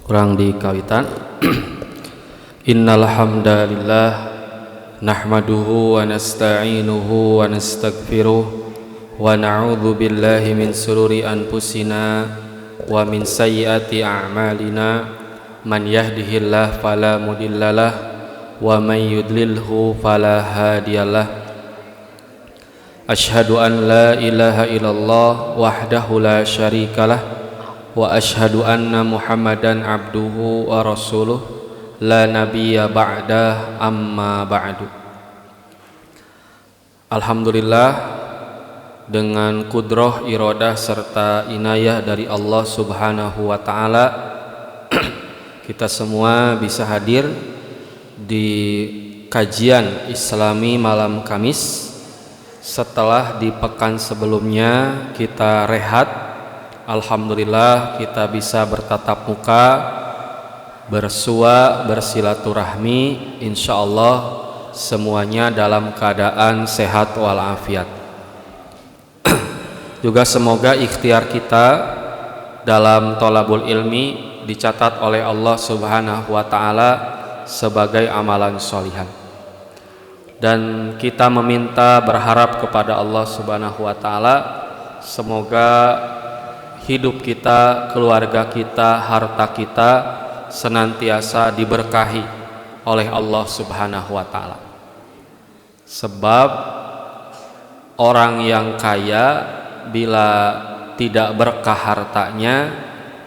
Kurang di kawitan. Innal hamdalillah nahmaduhu wa nasta'inuhu wa nastaghfiruh wa na'udzu billahi min sururi anfusina wa min sayyiati a'malina man yahdihillahu fala mudhillalah wa man yudlilhu fala hadiyalah. Asyhadu an la ilaha illallah wahdahu la syarikalah wa asyhadu anna Muhammadan abduhu wa rasuluh la nabiyya ba'dah amma ba'du. Alhamdulillah, dengan kudroh, iradah serta inayah dari Allah Subhanahu wa taala kita semua bisa hadir di kajian Islami malam Kamis setelah di pekan sebelumnya kita rehat. Alhamdulillah kita bisa bertatap muka, bersua, bersilaturahmi, insyaallah semuanya dalam keadaan sehat walafiat. Juga semoga ikhtiar kita dalam thalabul ilmi dicatat oleh Allah Subhanahu wa taala sebagai amalan sholihan. Dan kita meminta, berharap kepada Allah Subhanahu wa taala semoga hidup kita, keluarga kita, harta kita senantiasa diberkahi oleh Allah Subhanahu wa taala. Sebab orang yang kaya bila tidak berkah hartanya,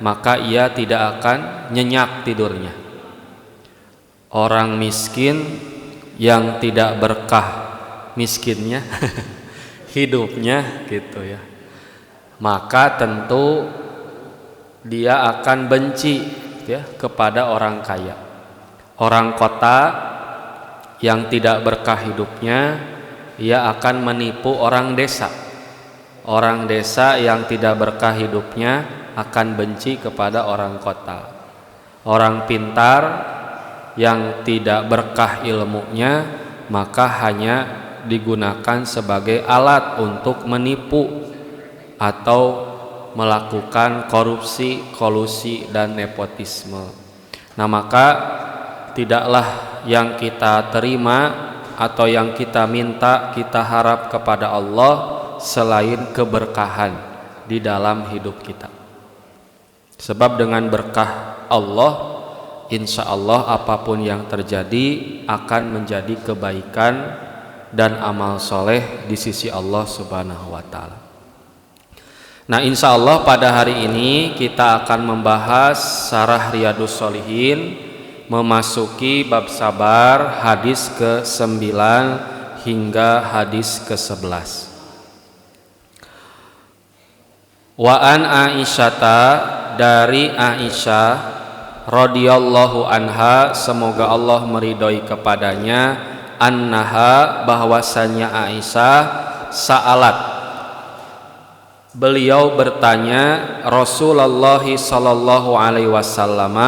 maka ia tidak akan nyenyak tidurnya. Orang miskin yang tidak berkah miskinnya hidupnya gitu ya, maka tentu dia akan benci ya kepada orang kaya. Orang kota yang tidak berkah hidupnya, ia akan menipu orang desa. Orang desa yang tidak berkah hidupnya akan benci kepada orang kota. Orang pintar yang tidak berkah ilmunya, maka hanya digunakan sebagai alat untuk menipu atau melakukan korupsi, kolusi, dan nepotisme. Nah, maka tidaklah yang kita terima atau yang kita minta, kita harap kepada Allah selain keberkahan di dalam hidup kita. Sebab dengan berkah Allah, insya Allah apapun yang terjadi akan menjadi kebaikan dan amal soleh di sisi Allah Subhanahu wa ta'ala. Nah, insya Allah pada hari ini kita akan membahas Syarah Riyadhus Shalihin, memasuki bab sabar hadis ke-9 hingga hadis ke-11. Wa an Aisyata, dari Aisyah radhiyallahu anha, semoga Allah meridhoi kepadanya, annaha, bahwasanya Aisyah, sa'alat, beliau bertanya Rasulullah sallallahu alaihi wasallam,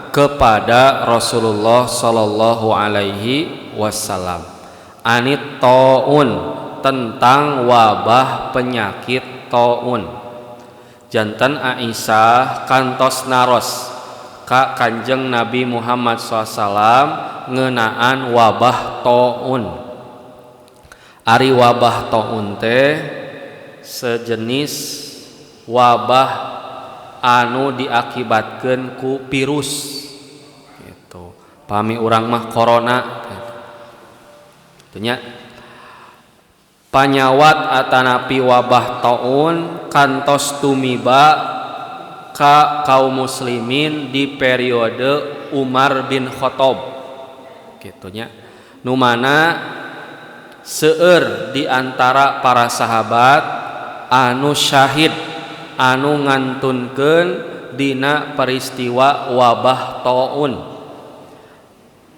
kepada Rasulullah sallallahu alaihi wasallam, anit taun, tentang wabah penyakit taun. Janten Aisyah kantos naros ka Kanjeng Nabi Muhammad SAW ngeunaan wabah taun. Ari wabah taun teh sejenis wabah anu diakibatkeun ku virus gitu. Pami urang mah corona gitu nya. Panyawat atanapi wabah taun kantos tumiba ka kaum muslimin di periode Umar bin Khattab gitunya, nu mana seueur di antara para sahabat anu syahid anu ngantunkeun dina peristiwa wabah taun,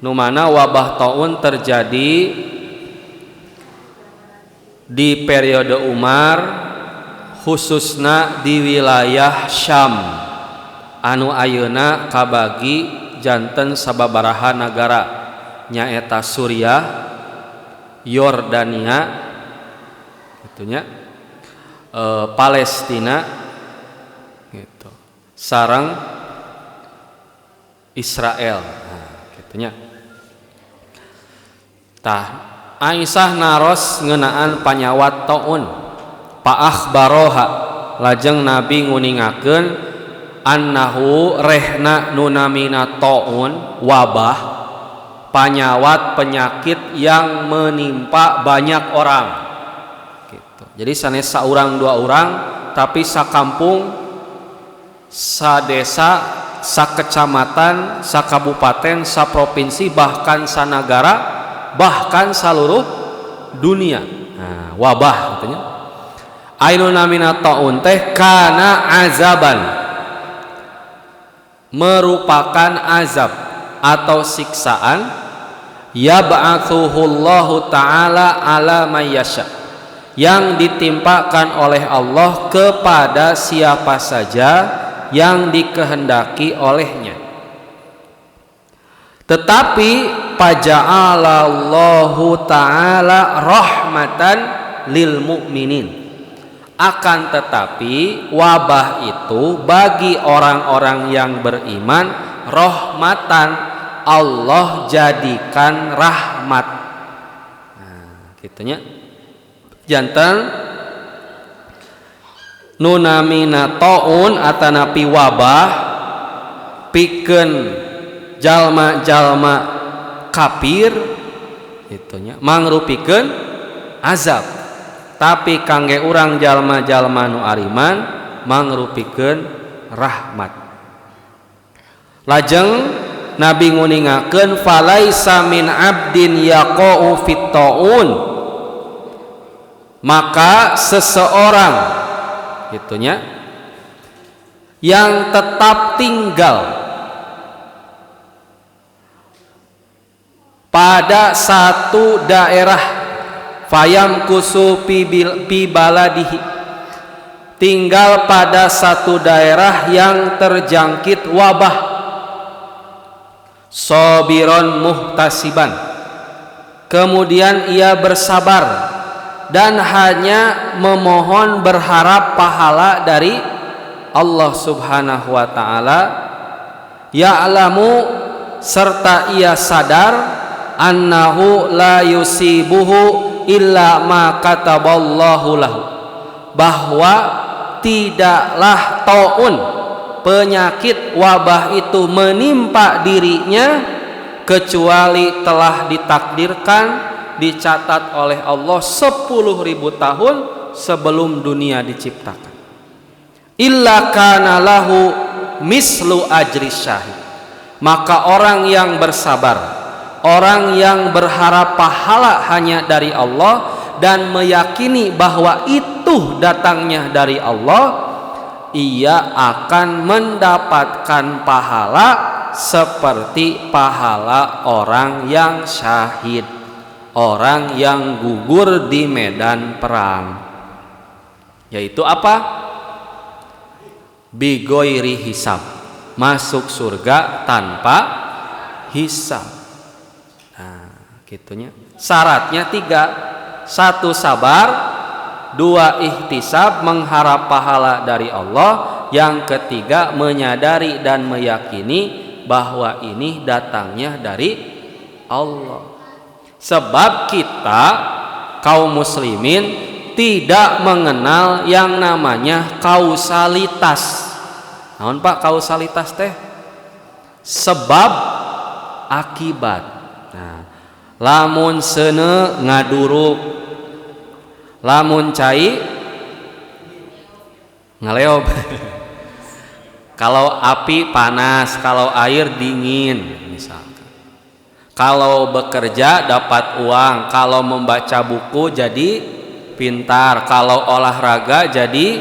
nu mana wabah taun terjadi di periode Umar, khususna di wilayah Syam anu ayeuna kabagi janten sababaraha nagara, nyaeta Suriah, Yordania gitunya, Palestina gitu. Sareng Israel. Nah, gitunya. Tah Aisyah naros ngeunaan panyawat taun. Fa akhbaroha lajeng Nabi nguningakeun annahu rehna nunamina taun wabah panyawat penyakit yang menimpa banyak orang. Gitu. Jadi sanes saurang dua orang tapi sakampung, sadesa, sakecamatan, sakabupaten, saprovinsi, bahkan sanagara, bahkan seluruh dunia. Nah, wabah katanya. Ainuna minat taun teh kana azaban, merupakan azab atau siksaan, yab'atsuhullahu ta'ala ala mayyasha, yang ditimpakan oleh Allah kepada siapa saja yang dikehendaki olehnya. Tetapi faja'alallahu ta'ala rahmatan lil mu'minin, akan tetapi wabah itu bagi orang-orang yang beriman rahmatan, Allah jadikan rahmat. Nah, gitunya. Janten nunamina taun atanapi wabah pikeun jalma-jalma kafir itunya mangrupikeun azab, tapi kangge urang jalma-jalma nu ariman mangrupikeun rahmat. Lajeng Nabi nguningakeun falaisa min abdin yaqau fit taun, maka seseorang gitunya yang tetap tinggal pada satu daerah, fayam kusu pi baladihi, tinggal pada satu daerah yang terjangkit wabah, sobiron muhtasiban, kemudian ia bersabar dan hanya memohon berharap pahala dari Allah Subhanahu wa taala, ya'lamu, serta ia sadar, annahu la yusibuhu illa ma kataballahu lahu, bahwa tidaklah taun, penyakit wabah itu menimpa dirinya kecuali telah ditakdirkan, dicatat oleh Allah 10.000 tahun sebelum dunia diciptakan. Illa kana lahu mislu ajri syahid, maka orang yang bersabar, orang yang berharap pahala hanya dari Allah dan meyakini bahwa itu datangnya dari Allah, ia akan mendapatkan pahala seperti pahala orang yang syahid, orang yang gugur di medan perang. Yaitu apa? Bigoiri hisab, masuk surga tanpa hisab. Nah, gitunya. Syaratnya 3. 1 sabar, 2 ihtisab, mengharap pahala dari Allah, yang ketiga menyadari dan meyakini bahwa ini datangnya dari Allah. Sebab kita kaum muslimin tidak mengenal yang namanya kausalitas. Naon Pak kausalitas teh? Sebab akibat. Nah, lamun seuneu ngaduruk, lamun cai ngaleob. Kalau api panas, kalau air dingin misalkan. Kalau bekerja dapat uang, kalau membaca buku jadi pintar, kalau olahraga jadi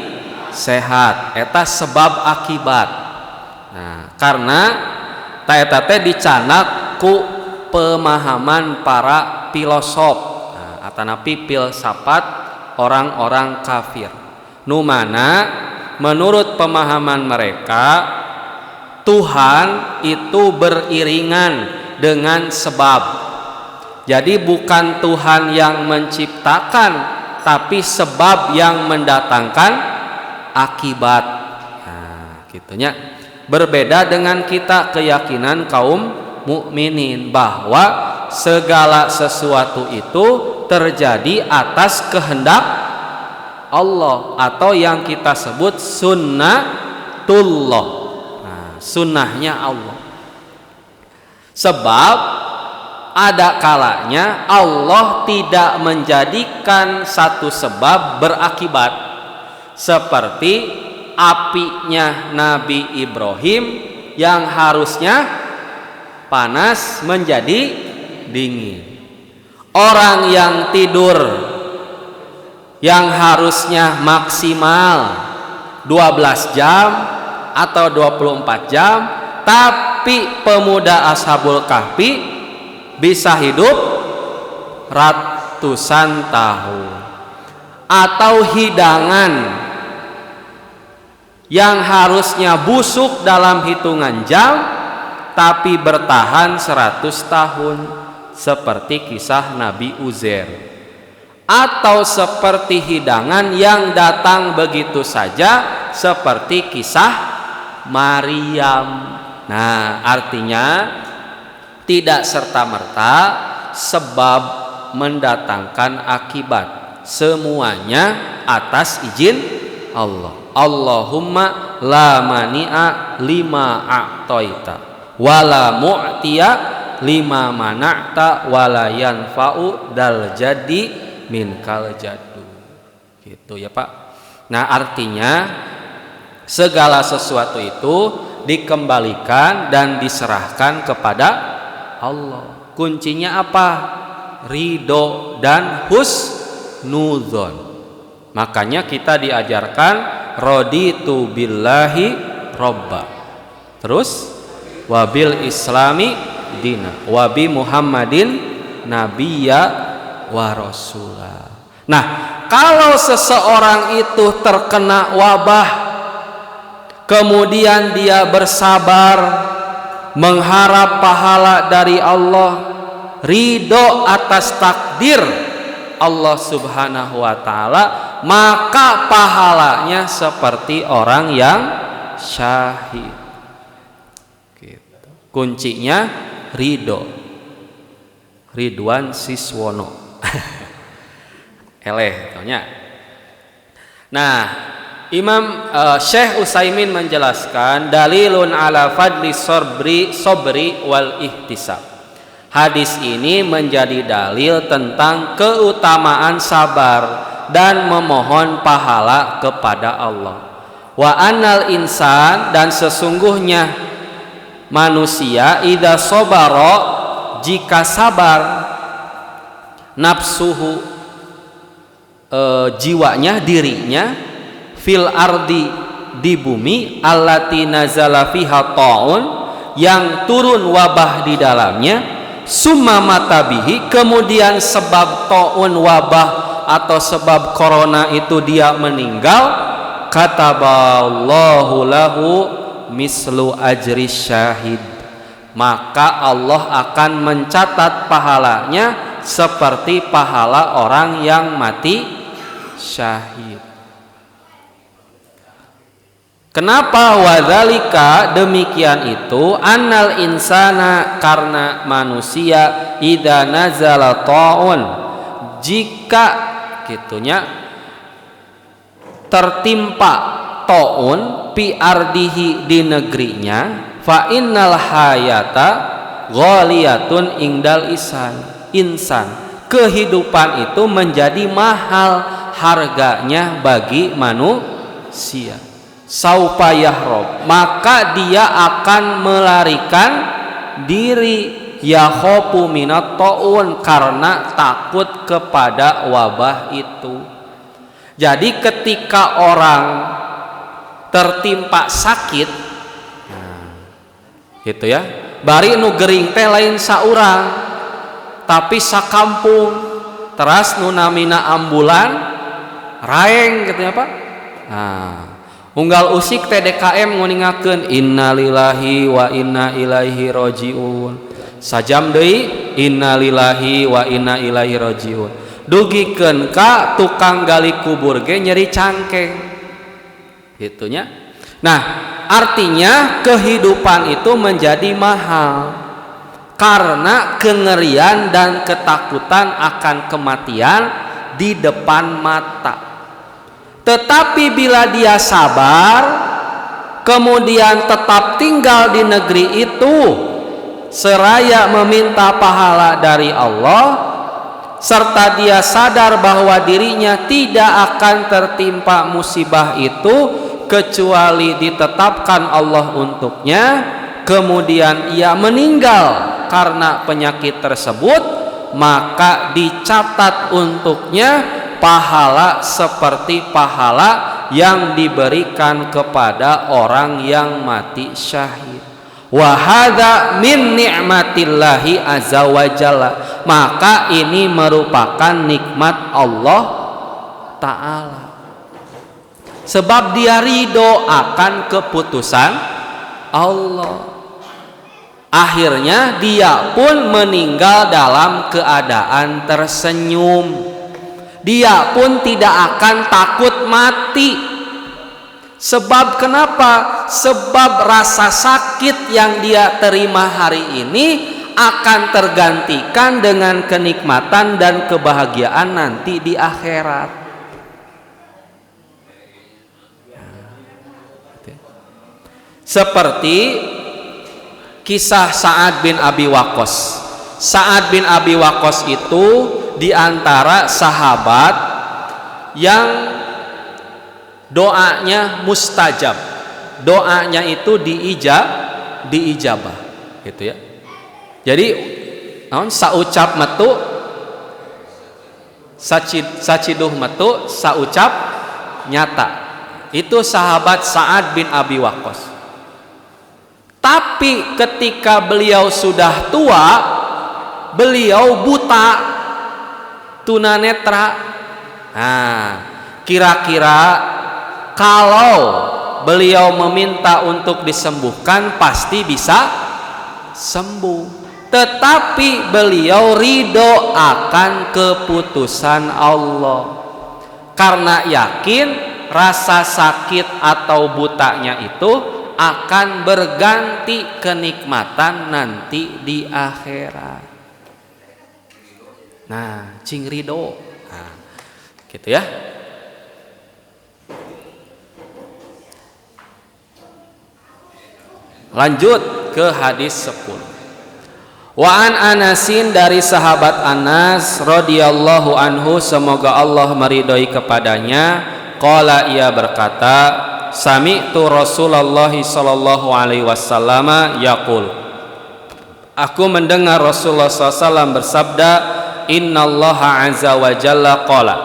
sehat. Eta sebab akibat. Nah, karena eta teh dicanak ku pemahaman para filosof, nah, atanapi filsafat orang-orang kafir. Nu mana menurut pemahaman mereka Tuhan itu beriringan dengan sebab. Jadi bukan Tuhan yang menciptakan, tapi sebab yang mendatangkan akibat. Nah, gitunya. Berbeda dengan kita keyakinan kaum mukminin bahwa segala sesuatu itu terjadi atas kehendak Allah atau yang kita sebut sunnatullah. Nah, sunnahnya Allah. Sebab ada kalanya Allah tidak menjadikan satu sebab berakibat, seperti apinya Nabi Ibrahim yang harusnya panas menjadi dingin. Orang yang tidur yang harusnya maksimal 12 jam atau 24 jam, tapi pemuda Ashabul Kahfi bisa hidup ratusan tahun. Atau hidangan yang harusnya busuk dalam hitungan jam tapi bertahan 100 tahun, seperti kisah Nabi Uzair. Atau seperti hidangan yang datang begitu saja, seperti kisah Maryam. Nah, artinya tidak serta-merta sebab mendatangkan akibat, semuanya atas izin Allah. Allahumma la mani'a lima a'taita wala mu'tiya lima mana'ta wala yanfa'u dal jadi minkal jaddu. Gitu ya Pak. Nah, artinya segala sesuatu itu dikembalikan dan diserahkan kepada Allah. Kuncinya apa? Ridho dan husnudzon. Makanya kita diajarkan raditu billahi robba, terus wabil islami dina, wabi muhammadin nabiyya wa rasulah. Nah, kalau seseorang itu terkena wabah, kemudian dia bersabar, mengharap pahala dari Allah, ridho atas takdir Allah subhanahu wa ta'ala, maka pahalanya seperti orang yang syahid. Gitu. Kuncinya ridho. Ridwan Siswono. Eleh taunya. Nah, Imam Syekh Utsaimin menjelaskan dalilun ala fadli sobri wal ihtisab. Hadis ini menjadi dalil tentang keutamaan sabar dan memohon pahala kepada Allah. Wa annal insan, dan sesungguhnya manusia idza sabara, jika sabar, nafsuhu, jiwanya, dirinya, fil ardi, di bumi, allati nazala fiha ta'un, yang turun wabah di dalamnya, summa matabihi, kemudian sebab ta'un wabah atau sebab corona itu dia meninggal, kataballahu lahu mislu ajri syahid, maka Allah akan mencatat pahalanya seperti pahala orang yang mati syahid. Kenapa wadzalika, demikian itu, annal insana, karena manusia, idza nazala ta'un, jika gitunya tertimpa ta'un pi ardihi, di negerinya, fa innal hayata ghaliyatun indal insan, kehidupan itu menjadi mahal harganya bagi manusia. Saufa yahrob, maka dia akan melarikan diri, yakhofu minat ta'un, karena takut kepada wabah itu. Jadi ketika orang tertimpa sakit, gitu ya, bari nu gering teh lain saurang, tapi sakampung, teras nu namina ambulan raeng gitu ya Pak. Nah, unggal usik TDKM nguningakeun innalillahi wa inna ilaihi rajiun, sajam deui innalillahi wa inna ilaihi rajiun, dugikeun ka tukang gali kubur ge nyeri cangkeng gitunya. Nah, artinya kehidupan itu menjadi mahal karena kengerian dan ketakutan akan kematian di depan mata. Tetapi bila dia sabar, kemudian tetap tinggal di negeri itu, seraya meminta pahala dari Allah, serta dia sadar bahwa dirinya tidak akan tertimpa musibah itu kecuali ditetapkan Allah untuknya, kemudian ia meninggal karena penyakit tersebut, maka dicatat untuknya pahala seperti pahala yang diberikan kepada orang yang mati syahid. Wa hadza min ni'matillahi azza wa jalla, maka ini merupakan nikmat Allah Ta'ala, sebab dia ridho akan keputusan Allah. Akhirnya dia pun meninggal dalam keadaan tersenyum. Dia pun tidak akan takut mati. Sebab kenapa? Sebab rasa sakit yang dia terima hari ini akan tergantikan dengan kenikmatan dan kebahagiaan nanti di akhirat. Seperti kisah Sa'ad bin Abi Waqqas. Sa'ad bin Abi Waqqas itu di antara sahabat yang doanya mustajab, doanya itu diijabah, gitu ya. Jadi saucap metu, saciduh metu, saucap nyata. Itu sahabat Sa'ad bin Abi Waqqas. Tapi ketika beliau sudah tua, beliau buta, tunanetra. Nah, kira-kira kalau beliau meminta untuk disembuhkan pasti bisa sembuh. Tetapi beliau ridho akan keputusan Allah karena yakin rasa sakit atau butanya itu akan berganti kenikmatan nanti di akhirat. Nah, cing ridho. Nah, gitu ya. Lanjut ke hadis 10. Wa an Anasin, dari sahabat Anas radhiyallahu anhu, semoga Allah meridhoi kepadanya, qala, ia berkata, sami'tu Rasulullah sallallahu alaihi wasallam yaqul, aku mendengar Rasulullah SAW bersabda, innallaha azza wa jalla qala,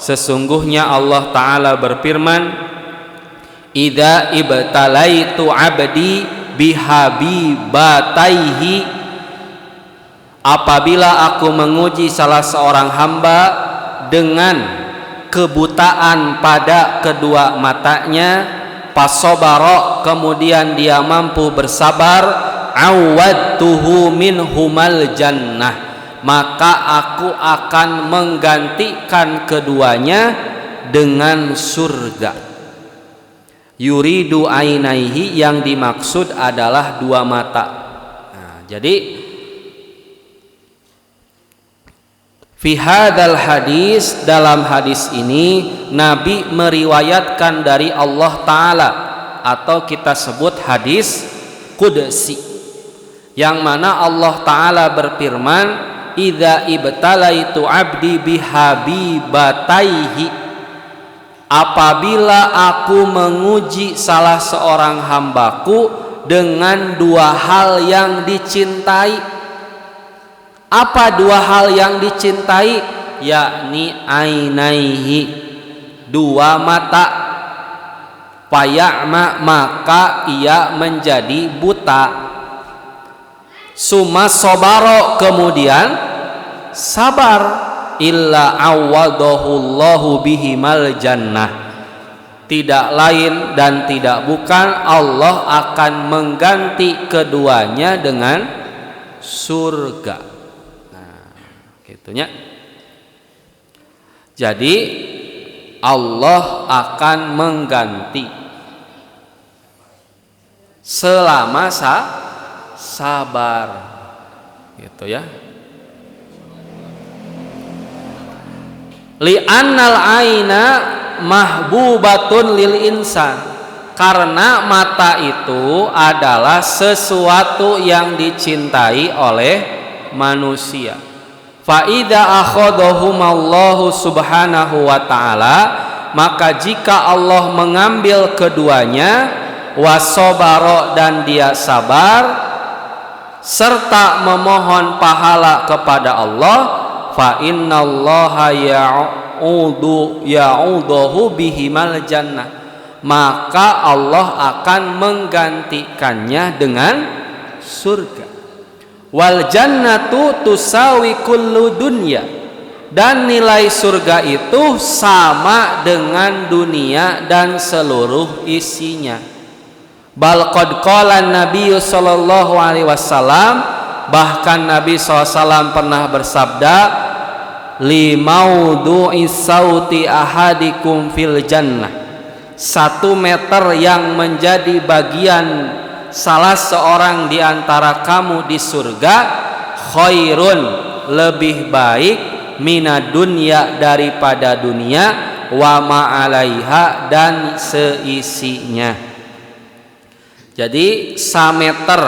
sesungguhnya Allah Ta'ala berfirman, idza ibtalaitu abdi bihabibataihi, apabila aku menguji salah seorang hamba dengan kebutaan pada kedua matanya, pasobaro, kemudian dia mampu bersabar, awadtuhu minhumal jannah, maka aku akan menggantikan keduanya dengan surga. Yuridu ainaihi, yang dimaksud adalah dua mata. Nah, jadi fi hadzal hadis, dalam hadis ini Nabi meriwayatkan dari Allah Ta'ala, atau kita sebut hadis qudsi, yang mana Allah Ta'ala berfirman, idza ibtalaitu abdi bihabibataihi, apabila aku menguji salah seorang hambaku dengan dua hal yang dicintai. Apa dua hal yang dicintai? Yakni ainaihi, dua mata, faya'ma, maka ia menjadi buta, summa sobaro, kemudian sabar, illa awadahullahu bihimal jannah, tidak lain dan tidak bukan Allah akan mengganti keduanya dengan surga. Gitunya. Jadi Allah akan mengganti selama sabar gitu ya. Li'annal aina mahbubatun lil insan, karena mata itu adalah sesuatu yang dicintai oleh manusia. Fa idza akhadahumallahu subhanahu wa ta'ala, maka jika Allah mengambil keduanya, wasobaro dan dia sabar serta memohon pahala kepada Allah, fa innallaha ya'uduhu bihimal jannah, maka Allah akan menggantikannya dengan surga. Wal jannatu tusawi kullu dunya, dan nilai surga itu sama dengan dunia dan seluruh isinya. Bal qad qala Nabi sallallahu alaihi wasallam, bahkan Nabi SAW pernah bersabda, li maudu'is sauti ahadikum fil jannah, 1 meter yang menjadi bagian salah seorang di antara kamu di surga, khairun, lebih baik, minad dunya, daripada dunia, wa ma'alaiha, dan seisinya. Jadi 1 meter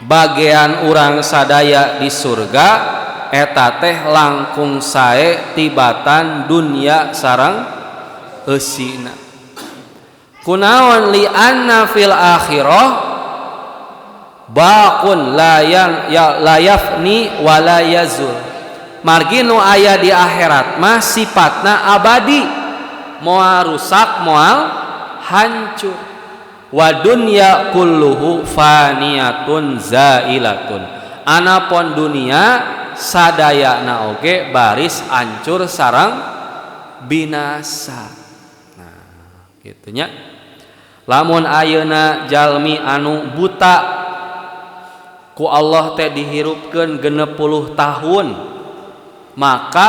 bagian urang sadaya di surga eta teh langkung sae tibatan dunia sareng eusina. Kunaon li anna fil akhirah baqun la yafni wa la yazul, margi nu aya di akhirat mah sifatna abadi, moal rusak moal hancur. Wa dunya kulluhu faniyatun zailatun, anapun dunia sadayana oge baris hancur sareng binasa. Nah, gitunya. Lamun ayeuna jalmi anu buta ku Allah teh dihirupkeun 60 tahun, maka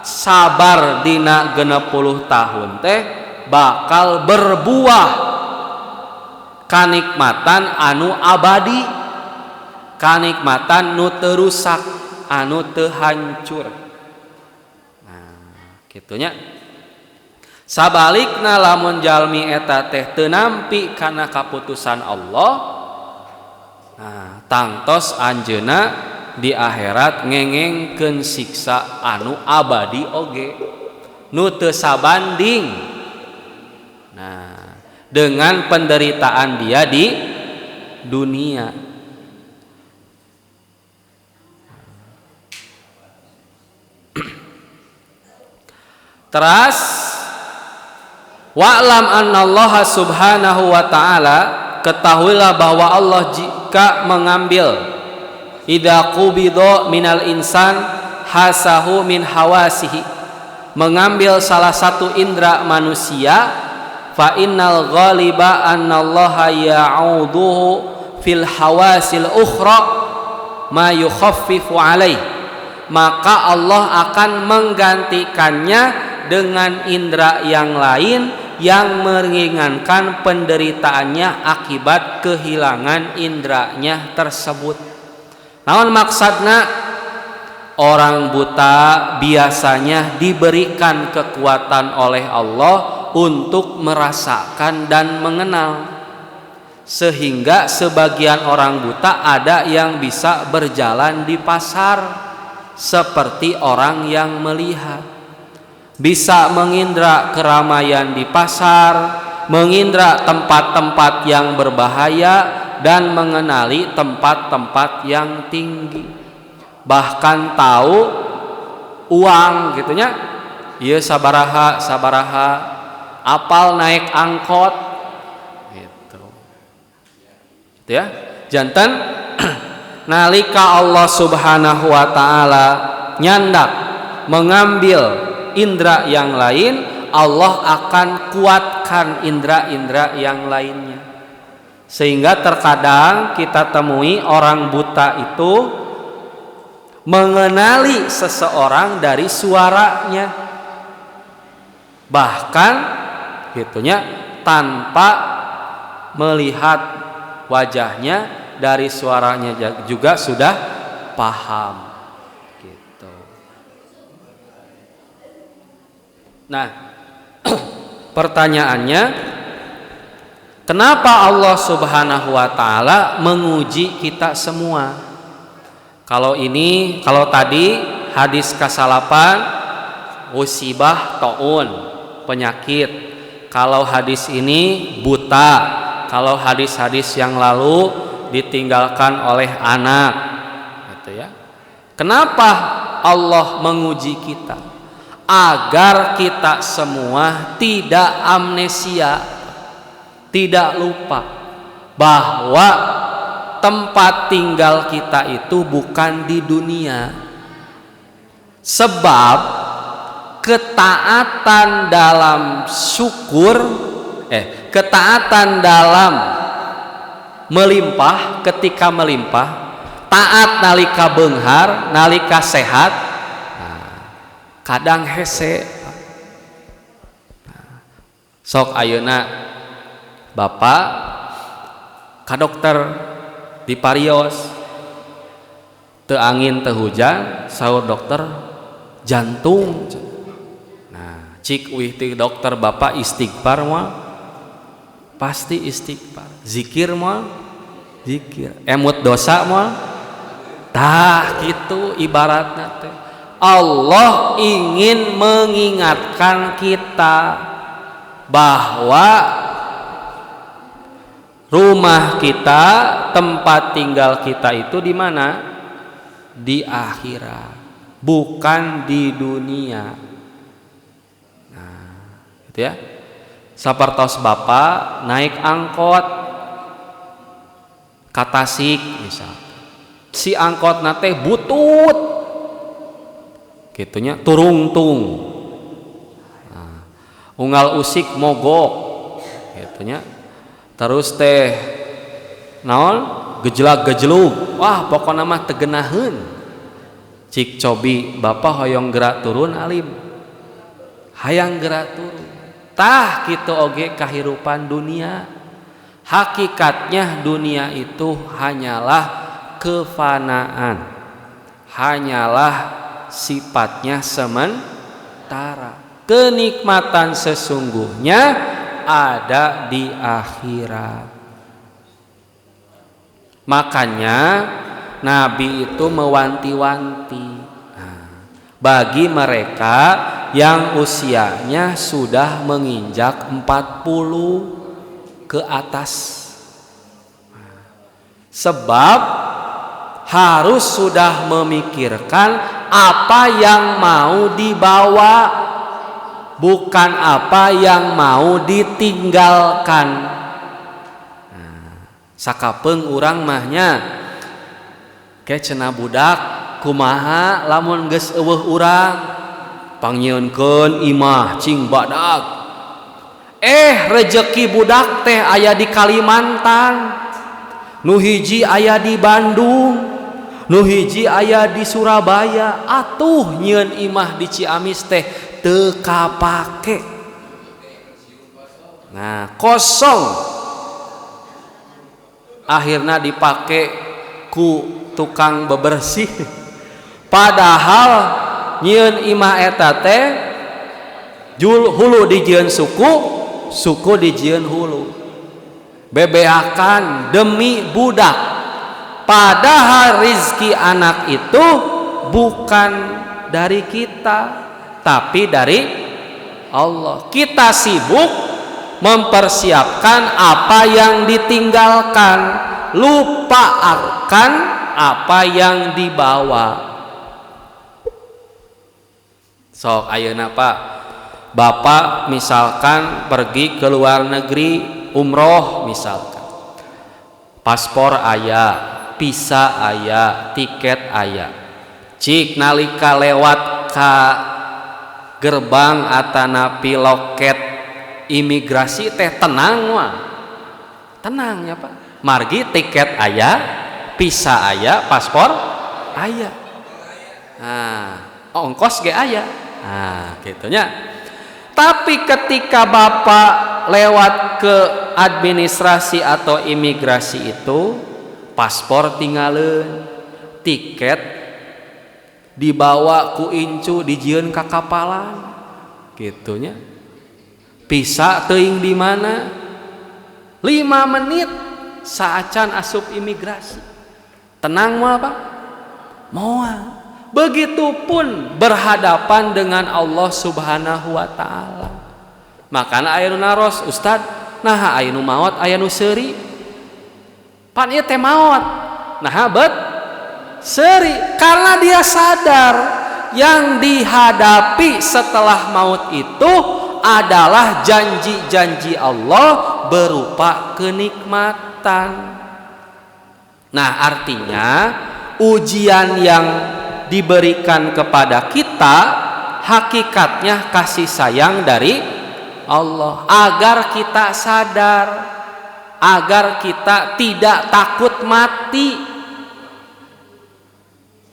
sabar dina 60 tahun teh bakal berbuah kanikmatan anu abadi, kanikmatan nu teu rusak, anu teu hancur. Nah, gitunya. Sabalikna lamun jalmi eta teh teu nampi kana kaputusan Allah, nah tangtos anjeunna di akhirat ngengengkeun siksa anu abadi oge, nu teu sabanding nah dengan penderitaan dia di dunia. Teras wa'lam annallaha subhanahu wa ta'ala, ketahuilah bahwa Allah jika mengambil idza qubidha minal insan hasahu min hawasihi, mengambil salah satu indera manusia, fa innal ghaliba annallaha ya'uduhu fil hawasil ukhra ma yukhaffifu alaih, maka Allah akan menggantikannya dengan indera yang lain yang meringankan penderitaannya akibat kehilangan inderanya tersebut. Namun maksudna orang buta biasanya diberikan kekuatan oleh Allah untuk merasakan dan mengenal, sehingga sebagian orang buta ada yang bisa berjalan di pasar seperti orang yang melihat, bisa mengindra keramaian di pasar, mengindra tempat-tempat yang berbahaya, dan mengenali tempat-tempat yang tinggi, bahkan tahu uang gitunya, ieu sabaraha sabaraha, apal naik angkot gitu ya. Janten nalika Allah subhanahu wa ta'ala nyandak mengambil indera yang lain, Allah akan kuatkan indera-indera yang lainnya, sehingga terkadang kita temui orang buta itu mengenali seseorang dari suaranya, bahkan gitunya tanpa melihat wajahnya, dari suaranya juga sudah paham gitu. Nah, pertanyaannya, kenapa Allah Subhanahu wa taala menguji kita semua? Kalau tadi hadis kasalapan usibah taun, penyakit. Kalau hadis ini buta. Kalau hadis-hadis yang lalu ditinggalkan oleh anak, gitu ya. Kenapa Allah menguji kita? Agar kita semua tidak amnesia, tidak lupa bahwa tempat tinggal kita itu bukan di dunia. Sebab ketaatan dalam ketaatan dalam melimpah, ketika melimpah, taat nalika beunghar, nalika sehat, kadang hese. Sok ayeuna bapak ka dokter di parios, teu angin teu hujan, saur dokter jantung. Nah, cik uih ti dokter bapak istighfar moal, pasti istighfar. Zikir moal, zikir. Emut dosa moal, tah gitu ibaratna teh. Allah ingin mengingatkan kita bahwa rumah kita, tempat tinggal kita itu di mana? Di akhirat, bukan di dunia. Nah, gitu ya. Sapertos bapak naik angkot ka Tasik misal. Si angkot nate butut, gitunya turung-tung. Nah, unggal usik mogok, gitunya. Terus teh naon gejelak-gejeluk, wah pokokna mah tegenaheun. Cik cobi bapak hoyong gerak turun alim, hayang gerak turun. Tah kitu oge kahirupan dunia. Hakikatnya dunia itu hanyalah kefanaan, hanyalah sifatnya sementara. Kenikmatan sesungguhnya ada di akhirat. Makanya Nabi itu mewanti-wanti bagi mereka yang usianya sudah menginjak 40 ke atas. Sebab harus sudah memikirkan apa yang mau dibawa, bukan apa yang mau ditinggalkan. Sakapeung urang mahnya ke cenah budak kumaha lamun geus eueuh urang pangyieunkeun imah cing badag. Rejeki budak teh aya di Kalimantan, nu hiji aya di Bandung, nu hiji aya di Surabaya. Atuh nyieun imah di Ciamis teh teu kapake. Nah, kosong. Akhirna dipake ku tukang bebersih. Padahal nyieun imah eta teh hulu dijieun suku dijieun hulu. Bebeakan demi budak. Padahal rizki anak itu bukan dari kita, tapi dari Allah. Kita sibuk mempersiapkan apa yang ditinggalkan, lupa akan apa yang dibawa. Sok ayeuna Pak, Bapak misalkan pergi ke luar negeri umroh misalkan, paspor aya, visa aya, tiket aya. Cik nalika lewat ka gerbang atanapi loket imigrasi teh tenang wah, tenang ya Pak. Margi tiket aya, visa aya, paspor aya. Nah, ongkos ge aya. Nah, gitunya. Tapi ketika Bapak lewat ke administrasi atau imigrasi itu paspor tinggalin, tiket dibawa ku incu dijieun ka kapalan gitunya. Bisa teuing di mana 5 menit saacan asup imigrasi. Tenang moal Pak? Moal. Begitupun berhadapan dengan Allah Subhanahu wa taala. Makana aya nu naros, Ustad, nah aya nu maot, aya nu seuri. Pan ieu teh maot. Nah bet seuri karena dia sadar yang dihadapi setelah maut itu adalah janji-janji Allah berupa kenikmatan. Nah, artinya ujian yang diberikan kepada kita hakikatnya kasih sayang dari Allah agar kita sadar, agar kita tidak takut mati.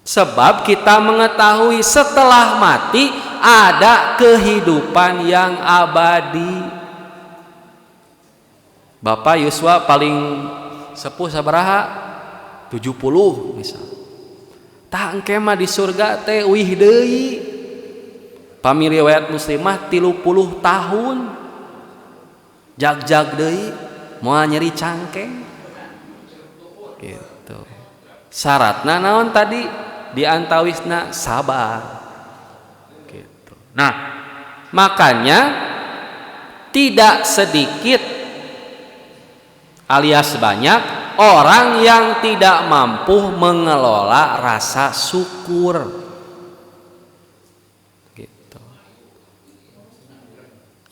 Sebab kita mengetahui setelah mati ada kehidupan yang abadi. Bapak Yuswa paling sepuh sabaraha? 70 misal. Tah engke mah di surga teh wih deui. Pami riwayat muslimah 30 tahun. Jag-jag deui moal nyeri cangkeng. Gitu. Syaratna naon tadi? Diantawisna sabar. Gitu. Nah, makanya tidak sedikit alias banyak orang yang tidak mampu mengelola rasa syukur. Gitu.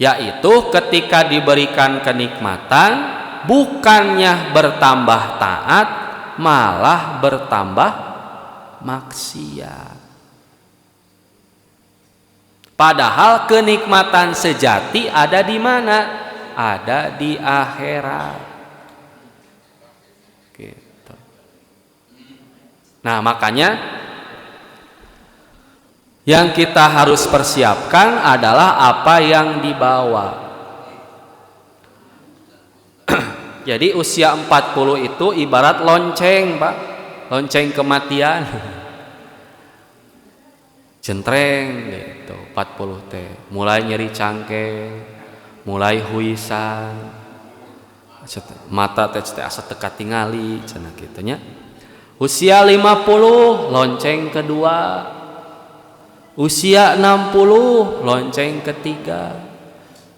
Yaitu ketika diberikan kenikmatan bukannya bertambah taat, malah bertambah maksiat. Padahal kenikmatan sejati ada di mana? Ada di akhirat. Gitu. Nah, makanya yang kita harus persiapkan adalah apa yang dibawa. Jadi usia 40 itu ibarat lonceng, Pak. Lonceng kematian. Centreng gitu, 40 teh. Mulai nyeri cangkeng, mulai huisan. Mata teh asa teka tingali cenah kitu nya. Usia 50 lonceng kedua. Usia 60 lonceng ketiga.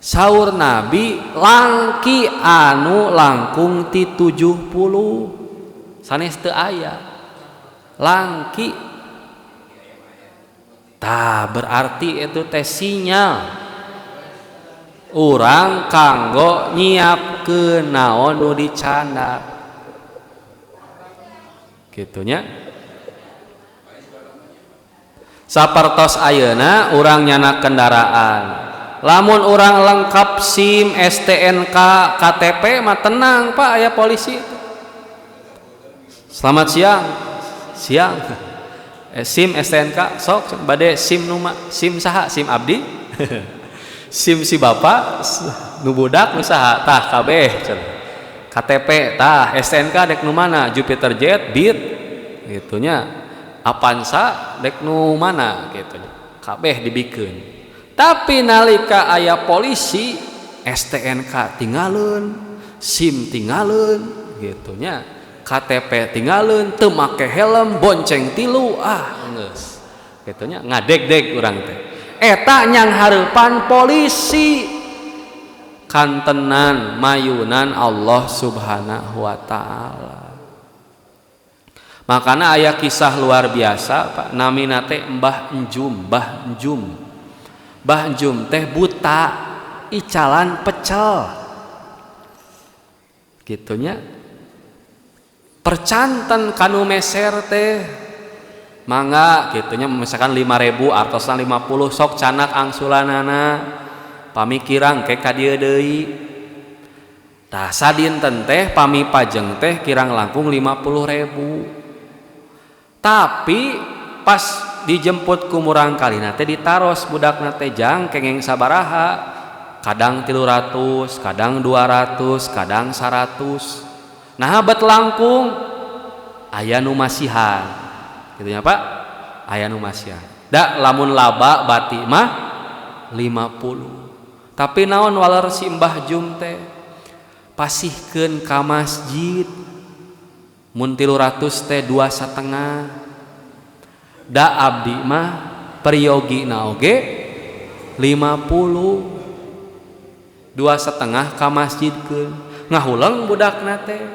Saur Nabi langki anu langkung ti 70. Sanes teu aya langki. Tah berarti itu teh sinyal urang kanggo nyiapkeun naon nu dicandak gitunya. Sapertos ayeuna urang nyana kendaraan, lamun urang lengkap SIM, STNK, KTP mah tenang Pak, aya polisi. Selamat siang. Siang. SIM STNK sok bade SIM numa SIM saha? SIM abdi. SIM si bapak nu budak nu saha? Tah kabeh cenah. KTP tah, STNK dek nu mana? Jupiter Jet, Beat gitunya. Avanza dek nu mana gitunya. Kabeh dibikeun. Tapi nalika aya polisi, STNK tinggalun, SIM tinggalun gitunya. KTP tinggalin, teu make helm, bonceng tilu, geus. Gitunya ngadeg-deg urang teh. Eta nyang hareupan polisi. Kantenan mayunan Allah Subhanahu wa taala. Makana aya kisah luar biasa, Pak. Namina teh Mbah Enjum, Mbah Enjum. Mbah Enjum teh buta, icalan pecel. Gitunya. Percanten kanu meser teh mangga gitunya, misalkan 5.000 artosna 50 sok canak angsulanana pamikirang ke ka dieu deui. Tah sadinten teh pami pajeng teh kirang langkung 50.000. Tapi pas dijemput ku murang kalina teh ditaros budakna teh jang kengeng sabaraha kadang 300, kadang 200, kadang 100. Nah bet langkung aya nu masihan gitu nya Pak, aya nu masihan da lamun laba bati mah 50. Tapi naon waler si Mbah Jum teh pasihkeun ka masjid mun 300 teh 2,5. Da abdi mah periogina oge 50, 2,5 ka masjidkeun ngahulang budakna teh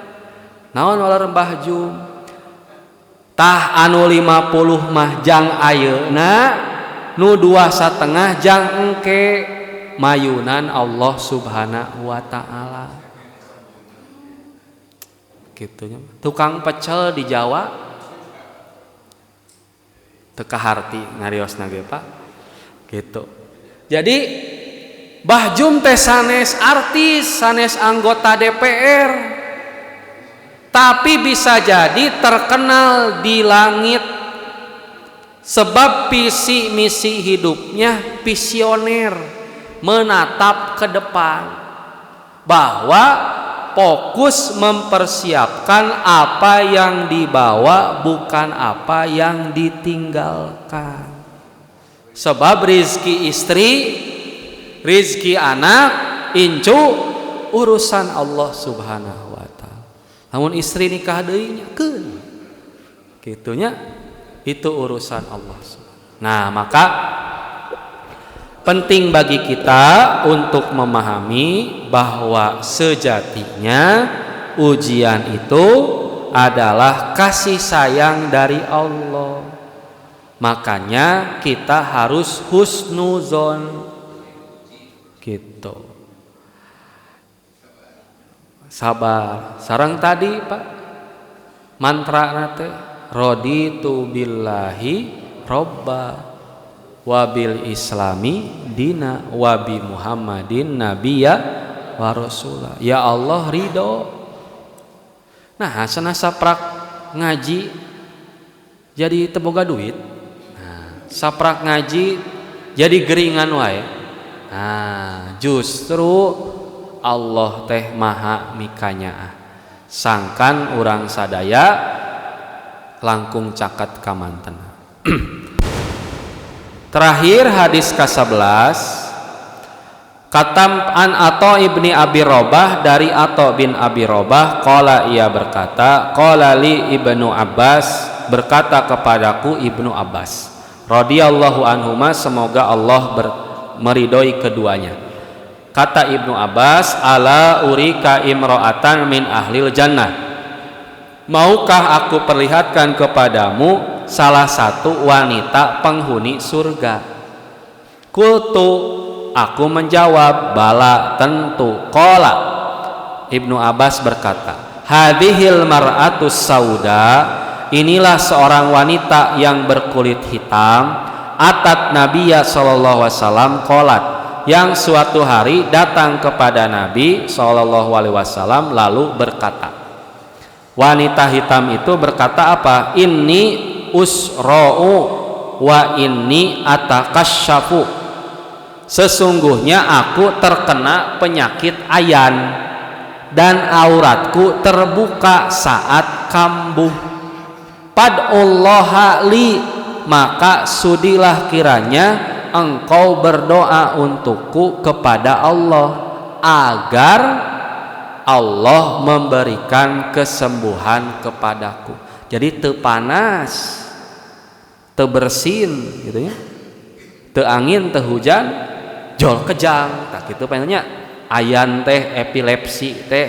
naon waler Mbah Jum tah anu 50 mah jang ayeuna, nu 2,5 jang engke mayunan Allah Subhanahu wa taala. Gitunya. Tukang pecel di Jawa teu kaharti ngariosna ge Pak. Gitu. Jadi Mbah Jum teh sanes artis, sanes anggota DPR. Tapi bisa jadi terkenal di langit sebab visi misi hidupnya visioner, menatap ke depan bahwa fokus mempersiapkan apa yang dibawa bukan apa yang ditinggalkan. Sebab rizki istri, rizki anak, incu urusan Allah Subhanahu wa taala. Namun istri nikah deui nyakeun. Kitunya itu urusan Allah. Nah, maka penting bagi kita untuk memahami bahwa sejatinya ujian itu adalah kasih sayang dari Allah. Makanya kita harus husnuzon gitu. Sabar. Sareng tadi Pak mantra nate raditu billahi robba wabil islami dina wabi muhammadin nabiyya wa rasula. Ya Allah ridho. Nah cenah saprak ngaji jadi teboga duit. Nah, saprak ngaji jadi geringan wae. Nah justru Allah teh maha mikanya sangkan urang sadaya langkung caket kamanten. Terakhir hadis ke-11 katam an Atha ibni Abi Robah, dari Atha bin Abi Robah qala ia berkata qala li Ibnu Abbas, berkata kepadaku Ibnu Abbas radhiyallahu anhuma, semoga Allah meridhoi keduanya. Kata Ibnu Abbas, ala urika imro'atan min ahlil jannah, maukah aku perlihatkan kepadamu salah satu wanita penghuni surga? Kultu, aku menjawab, bala tentu. Qala, Ibnu Abbas berkata, hadhil mar'atus sauda, inilah seorang wanita yang berkulit hitam, atat Nabiya sallallahu alaihi wasallam qalat, yang suatu hari datang kepada Nabi sallallahu alaihi wasallam lalu berkata. Wanita hitam itu berkata apa? Inni usra'u wa inni atakasyafu, sesungguhnya aku terkena penyakit ayan dan auratku terbuka saat kambuh. Pad'ullaha li, maka sudilah kiranya engkau berdoa untukku kepada Allah agar Allah memberikan kesembuhan kepadaku. Jadi teu panas, teu bersin gitu ya, teu angin, teu hujan, jol kejang, tak gitu pengennya ayan teh epilepsi teh.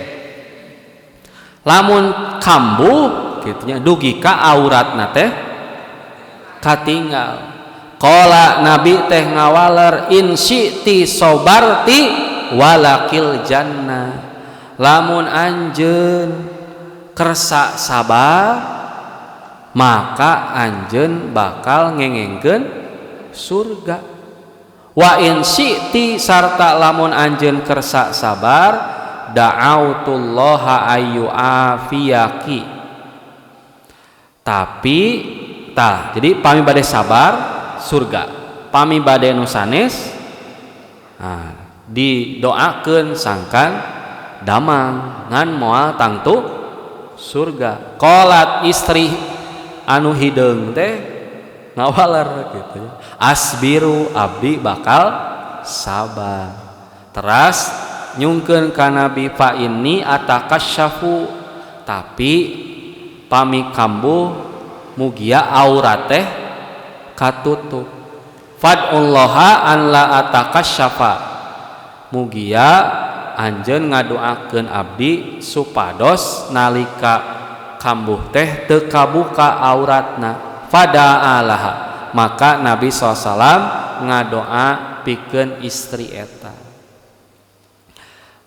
Lamun kambuh gitunya dugi ka auratna teh katinggal. Qala Nabi teh ngawaler, in syi'ti sobarti walakil jannah, lamun anjeun kersa sabar maka anjeun bakal ngengengkeun surga. Wa in syi'ti, sarta lamun anjeun kersa sabar, da'autullaha ayyu afiyaki. Tapi tah, jadi pami bade sabar surga, pami bade nu sanes didoakeun sangkan damang ngan moal tangtu surga. Qalat istri anu hideung teh ngawaler gitu. Asbiru abdi bakal sabar. Teras nyungkeun ka Nabi fa inni atakasyafu, tapi pami kambuh mugia aurat teh katutup. Fad'ullaha an la atakasyafa, mugia anjeun ngadoakeun abdi supados nalika kambuh teh teu kabuka auratna. Fada'alaha, maka Nabi SAW ngadoa pikeun istri eta.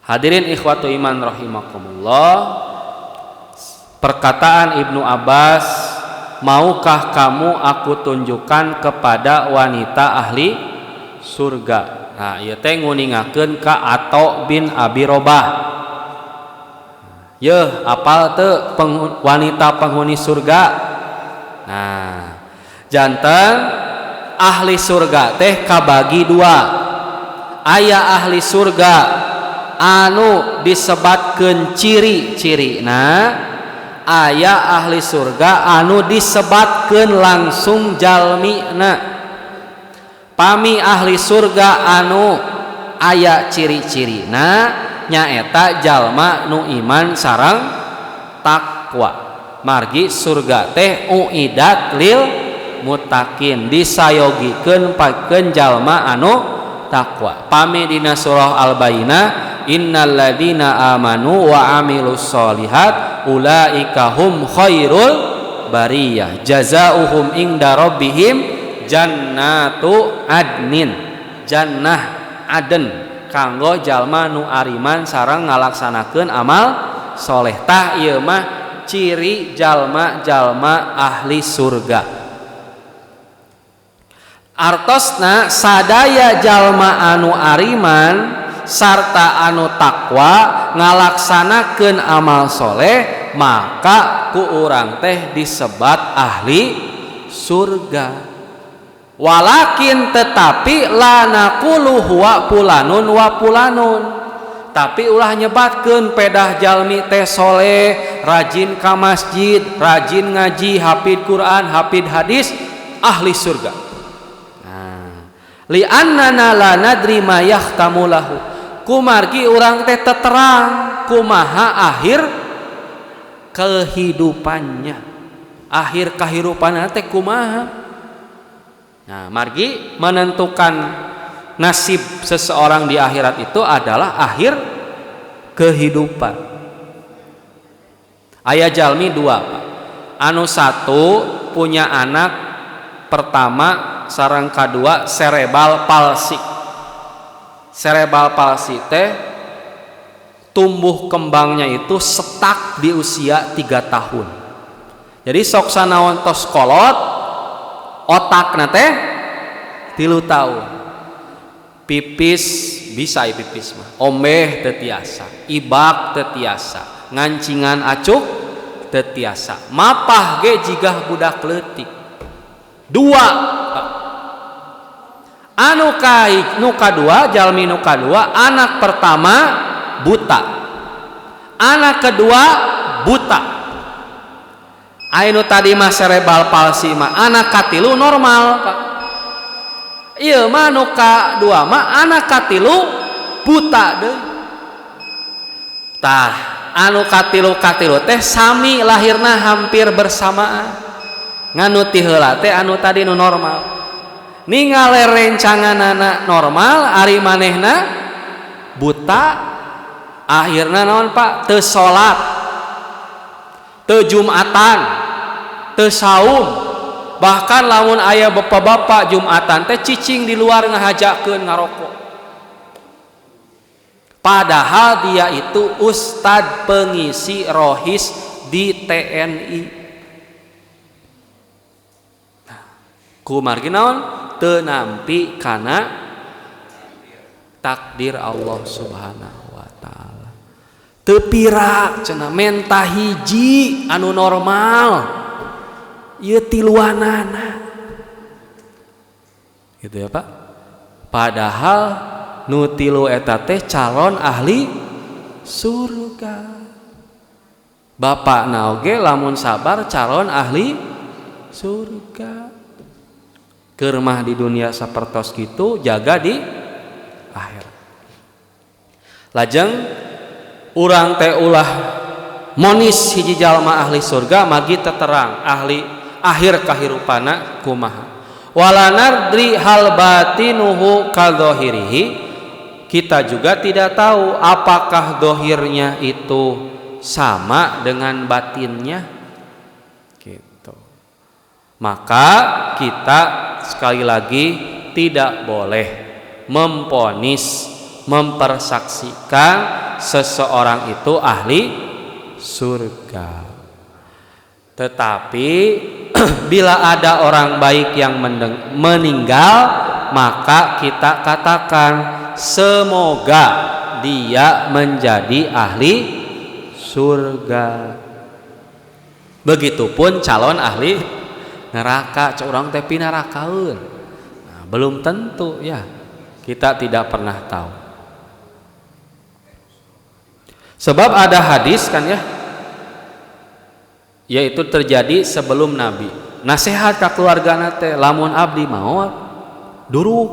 Hadirin ikhwatu iman rahimakumullah, perkataan Ibnu Abbas, maukah kamu aku tunjukkan kepada wanita ahli surga. Nah, ieu teh nguningakeun ka Atha bin Abi Robah. Yeuh, apal teu wanita penghuni surga? Nah, janten ahli surga teh kabagi dua. Aya ahli surga anu disebatkeun ciri-cirina, aya ahli surga anu disebatkeun langsung jalmina. Pami ahli surga anu aya ciri-cirina nyaeta jalma nu iman sareng takwa. Margi surga teh uidat lil muttaqin, disayogikeun pakeun jalma anu takwa. Pami dina surah Al-Bayyinah, innal ladzina amanu wa amilus solihat ulaika hum khairul bariyah jazaohum inda rabbihim jannatu adnin, jannah aden kanggo jalma nu ariman sareng ngalaksanakeun amal soleh. Tah ieu mah ciri jalma-jalma ahli surga. Artosna sadaya jalma anu ariman sarta anu takwa ngalaksanakeun amal soleh, maka ku urang teh disebat ahli surga. Walakin tetapi la naqulu huwa fulanun wa fulanun, tapi ulah nyebatkeun pedah jalmi teh soleh, rajin ka masjid, rajin ngaji, hafid Quran, hafid hadis, ahli surga. Nah, li annana la nadri ma yahtamu lahu, kumargi urang teh terang kumaha akhir kehidupannya, akhir kehidupanna teh kumaha. Nah, margi menentukan nasib seseorang di akhirat itu adalah akhir kehidupan. Aya jalmi dua, Pak. Anu satu punya anak pertama sareng kadua cerebral palsy. Cerebral palsy teh tumbuh kembangnya itu setak di usia 3 tahun. Jadi sok sanaon tos kolot otakna teh 3 tahun. Pipis bisa pipis mah, ombeh teu tiasa, ibak teu tiasa, ngancingan acuk teu tiasa, mapah ge jigah budak leutik. 2 anu kadua jalmi nu kadua, anak pertama buta, anak kedua buta. Anu tadi mah cerebral palsy mah, anak katilu normal, Pak. Ieu mah nu kadua mah anak katilu buta deui. Tah, anu katilu teh sami lahirna hampir bersamaan. Nganu ti heula teh anu tadi nu normal. Ningale rencanganana normal, ari manehna buta, akhirna naon Pak? Teu salat, teu Jumatan, teu saum. Bahkan lamun aya bapak-bapak Jumatan teh cicing di luar ngahajakeun ngarokok. Padahal dia itu ustad pengisi rohis di TNI. Nah, kumargi naon? Teu nampi kana takdir Allah Subhanahu wa taala. Teu pira cenah menta hiji anu normal. Ieu tiluanana. Gitu ya, Pak. Padahal nu tilu eta teh calon ahli surga. Bapakna oge lamun sabar calon ahli surga. Keur mah di dunia sapertos kitu, jaga di akhirat. Lajeng urang teh ulah monis hiji jalma ahli surga magi terang ahli akhir kahirupana kumaha. Wala nadri hal batinuhu kadzohirihi, kita juga tidak tahu apakah dohirnya itu sama dengan batinnya gitu. Maka kita sekali lagi tidak boleh memponis, mempersaksikan seseorang itu ahli surga. Tetapi bila ada orang baik yang meninggal, maka kita katakan semoga dia menjadi ahli surga. Begitupun calon ahli neraka, curang teh pinarakaeun. Nah, belum tentu ya. Kita tidak pernah tahu. Sebab ada hadis kan ya, yaitu terjadi sebelum Nabi. Nasihat ka keluargana teh lamun abdi maot duruk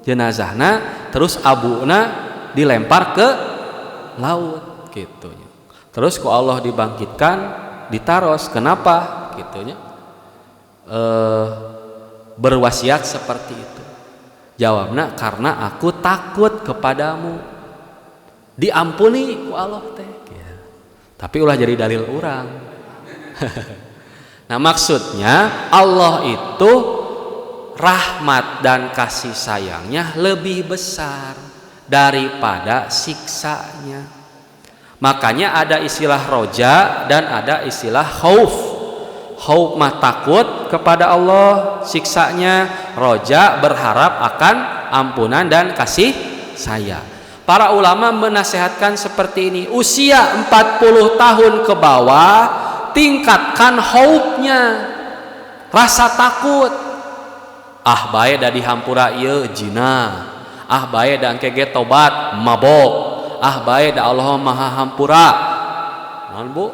jenazahna terus abuna dilempar ke laut gitu. Terus ku Allah dibangkitkan, ditaros. Kenapa? Gitunya. Berwasiat seperti itu. Jawabna karena aku takut kepadamu. Diampuni ku Allah teh. Tapi ulah jadi dalil urang. Nah, maksudnya Allah itu rahmat dan kasih sayangnya lebih besar daripada siksanya. Makanya ada istilah roja dan ada istilah khauf. Khauf mah takut kepada Allah siksanya, roja berharap akan ampunan dan kasih sayang. Para ulama menasehatkan seperti ini, usia 40 tahun ke bawah tingkatkan khaufnya, rasa takut. Ah bae da dihampura ieu jina, ah bae da engke ge tobat mabok, ah bae da Allah maha hampura naon bu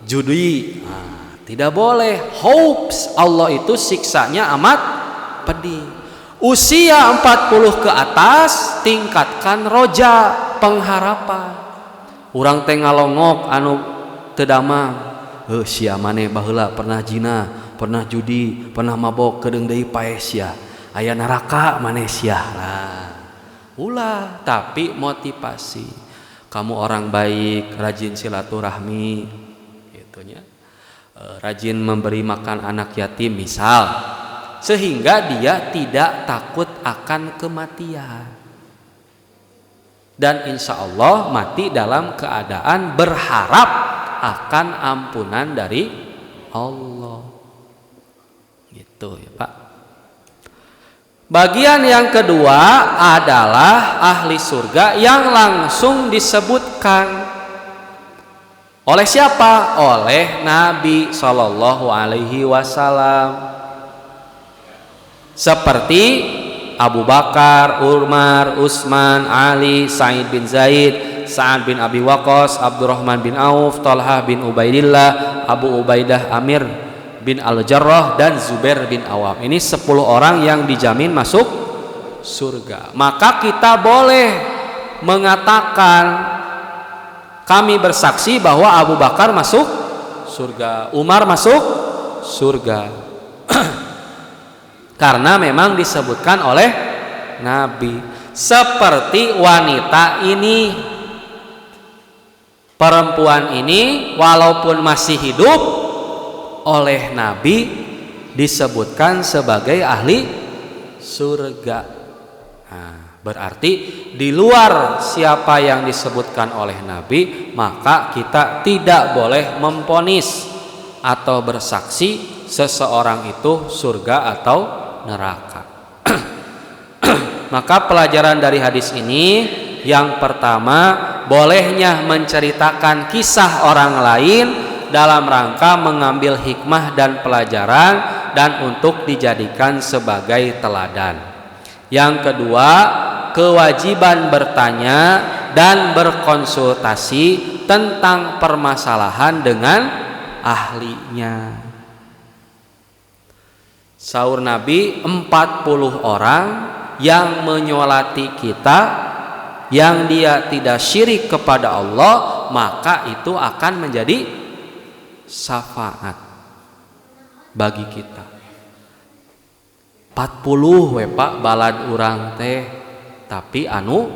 judi. Nah, tidak boleh. Hopes Allah itu siksanya amat pedih. Usia 40 ke atas tingkatkan roja, pengharapan. Urang teh ngalongok anu teu damang, sia maneh baheula pernah jina, pernah judi, pernah mabok, kedeung deui pae sia, aya neraka maneh sia. Nah, ulah, tapi motivasi. Kamu orang baik, rajin silaturahmi, gitunya. Rajin memberi makan anak yatim misal, sehingga dia tidak takut akan kematian. Dan insya Allah mati dalam keadaan berharap akan ampunan dari Allah. Gitu ya Pak. Bagian yang kedua adalah ahli surga yang langsung disebutkan oleh siapa? Oleh Nabi Shallallahu Alaihi Wasallam. Seperti Abu Bakar, Umar, Utsman, Ali, Sa'id bin Zaid, Sa'ad bin Abi Waqqas, Abdurrahman bin Auf, Talhah bin Ubaidillah, Abu Ubaidah Amir bin Al-Jarrah, dan Zubair bin Awam. Ini 10 orang yang dijamin masuk surga. Maka kita boleh mengatakan, kami bersaksi bahwa Abu Bakar masuk surga, Umar masuk surga. Karena memang disebutkan oleh Nabi. Seperti wanita ini, perempuan ini walaupun masih hidup, oleh Nabi disebutkan sebagai ahli surga. Nah, berarti di luar siapa yang disebutkan oleh Nabi, maka kita tidak boleh memponis atau bersaksi seseorang itu surga atau neraka. Maka pelajaran dari hadis ini, yang pertama, bolehnya menceritakan kisah orang lain dalam rangka mengambil hikmah dan pelajaran dan untuk dijadikan sebagai teladan. Yang kedua, kewajiban bertanya dan berkonsultasi tentang permasalahan dengan ahlinya. Saur Nabi, 40 orang yang menyolati kita, yang dia tidak syirik kepada Allah, maka itu akan menjadi syafaat bagi kita. 40 we Pak balad urang teh, tapi anu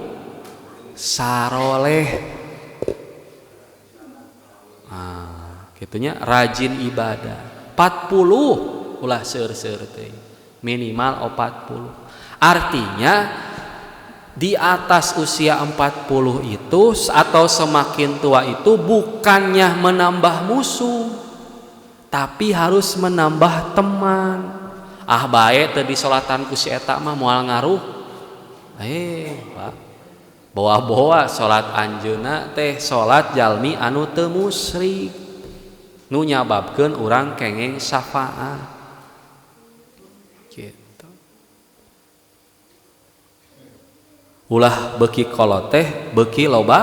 saroleh. Gitunya rajin ibadah. 40 ulah seur-seur teh. Minimal 40. Artinya di atas usia 40 itu atau semakin tua itu bukannya menambah musuh, tapi harus menambah teman. Bae teu disolatan ku si eta mah moal ngaruh. Pak. Bawa-bawa salat anjeunna teh salat jalmi anu teu musyrik. Nu nyababkeun urang kenging syafaat. Gitu. Ulah beuki kolot teh beuki loba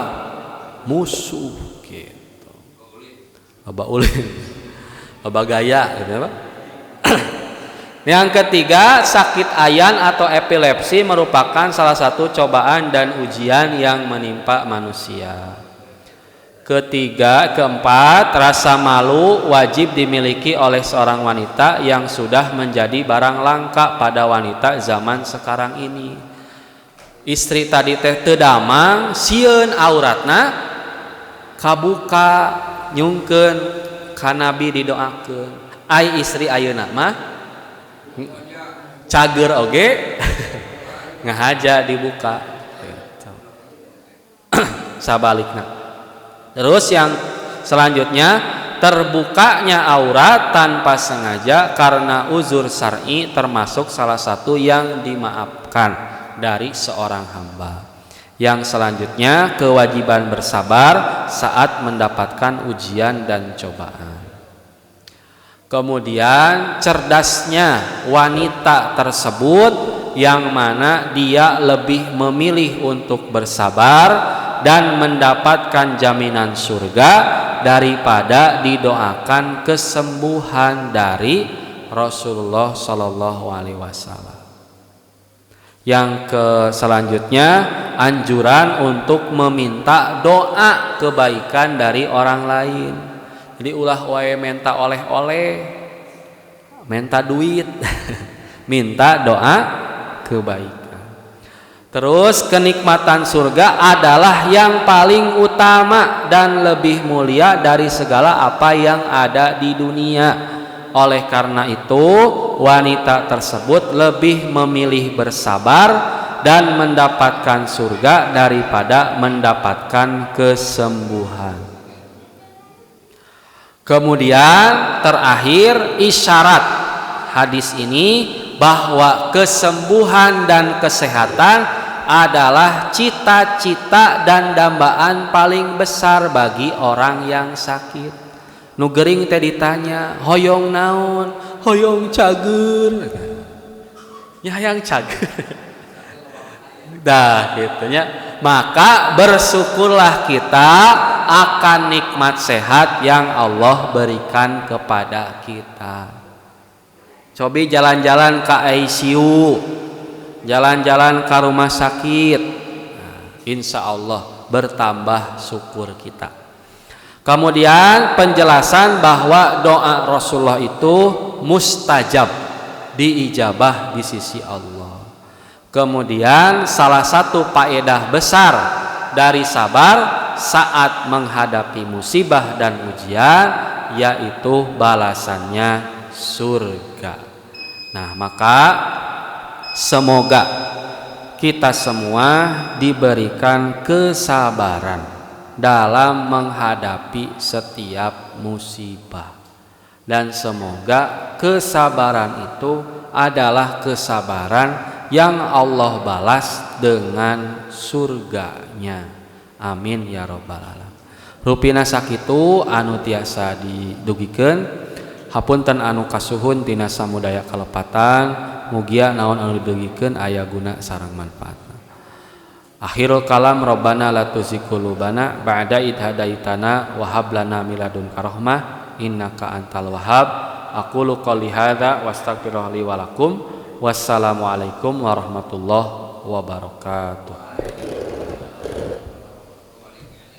musuh gitu. Loba ulin. Loba gaya gitu Pak. Yang ketiga, sakit ayan atau epilepsi merupakan salah satu cobaan dan ujian yang menimpa manusia. Keempat, rasa malu wajib dimiliki oleh seorang wanita yang sudah menjadi barang langka pada wanita zaman sekarang ini. Istri tadi teh teu damang, sieun auratna kabuka, nyungkeun ka Nabi didoakeun. Ai istri ayeuna mah cager oge ngahaja dibuka gitu. Sabalikna. Terus yang selanjutnya, terbukanya aurat tanpa sengaja karena uzur syar'i termasuk salah satu yang dimaafkan dari seorang hamba. Yang selanjutnya, kewajiban bersabar saat mendapatkan ujian dan cobaan. Kemudian cerdasnya wanita tersebut yang mana dia lebih memilih untuk bersabar dan mendapatkan jaminan surga daripada didoakan kesembuhan dari Rasulullah Shallallahu Alaihi Wasallam. Yang selanjutnya, anjuran untuk meminta doa kebaikan dari orang lain. Jadi ulah wae minta oleh-oleh, minta duit, minta doa kebaikan. Terus kenikmatan surga adalah yang paling utama dan lebih mulia dari segala apa yang ada di dunia. Oleh karena itu, wanita tersebut lebih memilih bersabar dan mendapatkan surga daripada mendapatkan kesembuhan. Kemudian terakhir, isyarat hadis ini bahwa kesembuhan dan kesehatan adalah cita-cita dan dambaan paling besar bagi orang yang sakit. Nu gering teh ditanya, hoyong naon? Hoyong cager. Ya hayang cager. Dah gitunya. Maka bersyukurlah kita akan nikmat sehat yang Allah berikan kepada kita. Cobi jalan-jalan ke ICU, jalan-jalan ke rumah sakit, insya Allah bertambah syukur kita. Kemudian penjelasan bahwa doa Rasulullah itu mustajab, diijabah di sisi Allah. Kemudian salah satu faedah besar dari sabar saat menghadapi musibah dan ujian yaitu balasannya surga. Nah, maka semoga kita semua diberikan kesabaran dalam menghadapi setiap musibah, dan semoga kesabaran itu adalah kesabaran yang Allah balas dengan surganya. Amin ya rabbal alamin. Rupina sakitu anu tiasa didugikeun, hapunten anu kasuhun tina samudaya kalepatan, mugia naon anu didugikeun aya guna sareng manfaatna. Akhirul kalam Rabbana la tuzigh qulubana ba'da idh hadaitana wa hab lana min ladunka rahmah innaka antal wahhab. Aqulu qouli hadza wastaghfirullaha li wa lakum. Wassalamualaikum warahmatullahi wabarakatuh.